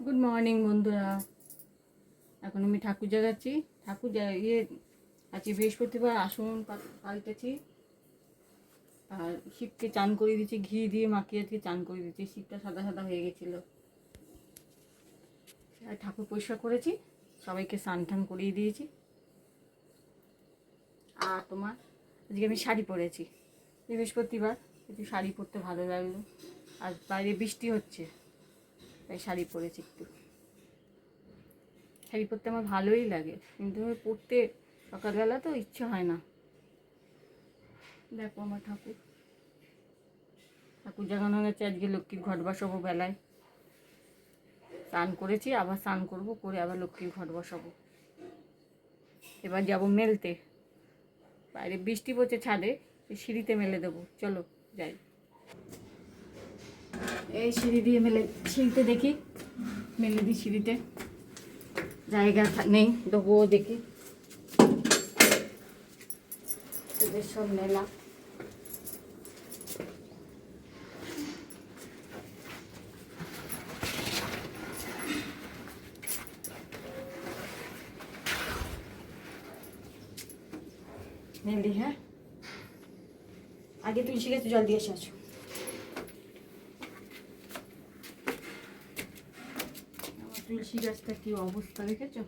Good morning বন্ধুরা। এখন আমি ঠাকুর জাগাচ্ছি। ঠাকুর আজকে বৃহস্পতিবার, আসন পাল্টেছি আর শিবকে চান করে দিচ্ছি, ঘি দিয়ে মাখিয়ে আজকে চান করে দিচ্ছি। শিবটা সাদা সাদা হয়ে গেছিলো আর ঠাকুর পরিষ্কার করেছি, সবাইকে স্নান টান করিয়ে দিয়েছি। আর তোমার আজকে আমি শাড়ি পরেছি, বৃহস্পতিবার একটু শাড়ি পরতে ভালো লাগলো। আর বাইরে বৃষ্টি হচ্ছে তাই শাড়ি পরেছি। একটু শাড়ি পরতে আমার ভালোই লাগে, কিন্তু পরতে সকালবেলা তো ইচ্ছে হয় না। দেখো আমার ঠাকুর জাগানো হয়েছে। আজকে লক্ষ্মীর ঘট বসাবো, বেলায় স্নান করেছি, আবার স্নান করবো, করে আবার লক্ষ্মীর ঘট বসাবো। এবার যাবো মেলতে, বাইরে বৃষ্টি পড়ছে, ছাদে সিঁড়িতে মেলে দেবো। চলো যাই। এই সিঁড়ি দিয়ে সিঁড়িতে দেখি, মেলে দিই সিঁড়িতে, জায়গা নেই দেবো। দেখি এদের সব মেলা। মেলি, হ্যাঁ, আগে তুলসী গাছে জল দিয়ে এসে আমার তুলসী গাছটা কি অবস্থা দেখেছো?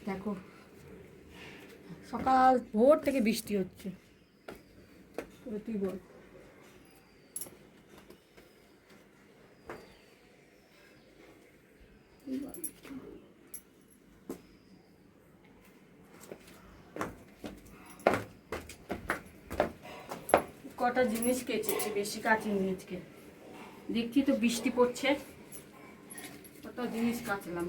দেখো, সকাল ভোর থেকে বৃষ্টি হচ্ছে। তুই বল। কটা জিনিস কেচেছি, বেশি কাচিনি আজকে। দেখছি তো বৃষ্টি পড়ছে, কত জিনিস কাচলাম।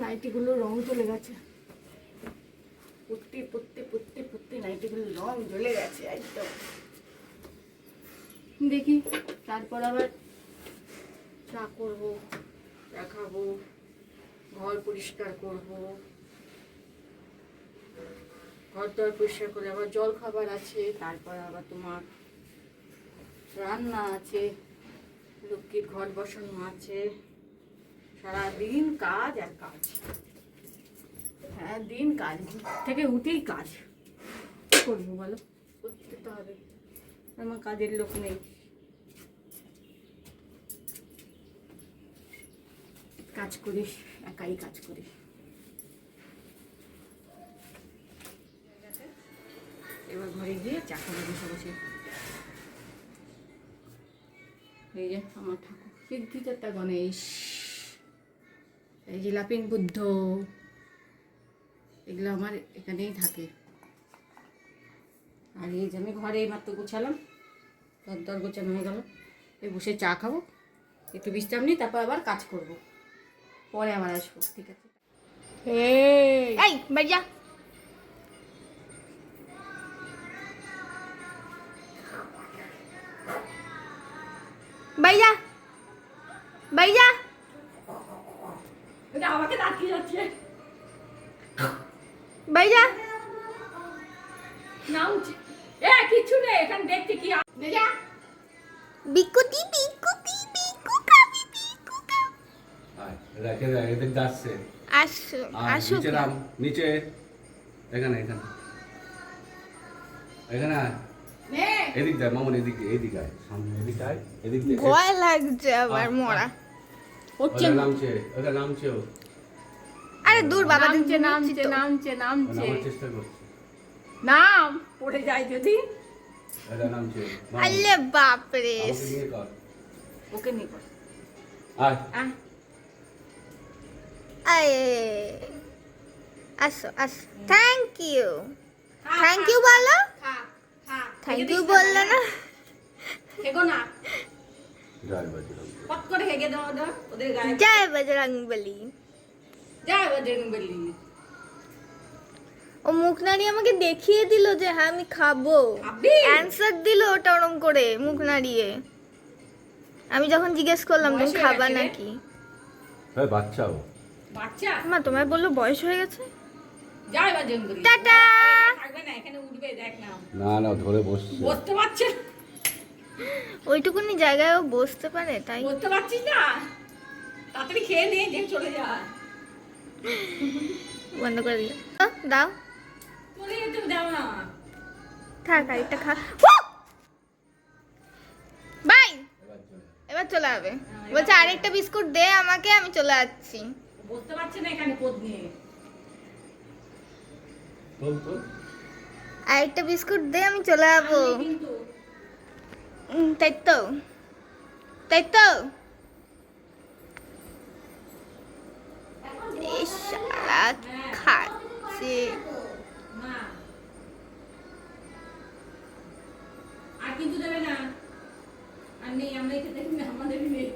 নাইটিগুলো রং চলে গেছে, পড়তে নাইটিগুলো রং জ্বলে গেছে একদম। দেখি তারপর আবার চা করবো, চা খাবো, ঘর পরিষ্কার করবো, ঘর দর পরিষ্কার করে আবার জল খাবার আছে, তারপর আবার তোমার রান্না আছে, লক্ষ্মীর ঘর বসানো আছে। সারাদিন কাজ আর কাজ, হ্যাঁ দিন কাজ, থেকে উঠেই কাজ। কি করবো বলো, করতে তো হবে, আমার কাজের লোক নেই। কাজ করিস, একাই কাজ করিস। এবার ঘরে গিয়ে চা খাবো বসে বসে। এই যে আমার ঠাকুর, সিদ্ধিদাতা গণেশ, এই যে লাপিন বুদ্ধ, এগুলো আমার এখানেই থাকে। আর এই যে আমি ঘরে মাত্র গোছালাম, দর গোছানো হয়ে গেল। এই বসে চা খাবো, একটু বিশ্রাম নিই, তারপর আবার কাজ করব, পরে আবার আসবো। ঠিক আছে, এই ভাইয়া ভাইয়া ভাইয়া, আমাকে ডাকি যাচ্ছে ভাইয়া, নামছি। কিছু নেই এখানে, দেখতে কি ভাইয়া, বিকুটি বিকুটি বিকু খাবি, বিকু খাবি। রেখে দে, এদিক যাচ্ছে। আসো নিচে নাম, নিচে, এখানে এখানে এখানে এদিক যায় মামুন, এদিক এদিক আয়, সামনে এদিক আয়, এদিক দিয়ে ভয় লাগছে আবার মরা হচ্ছে। নামছে, ওটা নামছে। আরে দূর বাবা, নামছে নামছে নামছে নামছে, নামার চেষ্টা করছে, নাম পড়ে যায় যদি। এটা নামছে। আলে বাপ রে, আমাকে নিয়ে কর, ওকে নিয়ে কর। আয় আয় আসো আসো, থ্যাংক ইউ। থ্যাংক ইউ বলো। খা খা থ্যাংক ইউ বললে না। হেগো না, জয় বজরং। পট করে হেগে দাও দাও ওদের গায়ে। জয় বজরংবলী। জয় বজরংবলী। ও মুখ নাড়িয়ে আমাকে দেখিয়ে দিল যে হ্যাঁ আমি খাবো, খাবি? অ্যানসার দিল ওটা ওরম করে মুখ নাড়িয়ে। আমি যখন জিজ্ঞেস করলাম বয়স তুমি হয়ে খাবা গেছে রে? নাকি, হ্যাঁ বাচ্চাও। বাচ্চা মা তোমায় বললো বয়স হয়ে গেছে। জয় বজরংবলী। টাটা। থাকবে না, এখানে উঠবে, দেখ না না না ধরে বসছে। বসতে পারছে না। ওইটুকুনি জায়গায় ও বসতে পারে তাই। বসতে পারছিস না, তাড়াতাড়ি খেয়ে নে যে চলে যা। বন্ধ করে দিল। দাও চলে যেতে দাও না। থাক আরেকটা খা। বাই, এবার চলে যাবে। বলছে আরেকটা বিস্কুট দে আমাকে, আমি চলে যাচ্ছি। বসতে পারছে না এখানে পদ নিয়ে। তোল তোল। আরেকটা বিস্কুট দে, আমি চলে যাবো। আমি কিন্তু তাই তো, তাই তো। এই শালা খাচ্ছে। না, আর কিন্তু দেবে না। আর নেই, আমরা খেতে আমাদের নেই।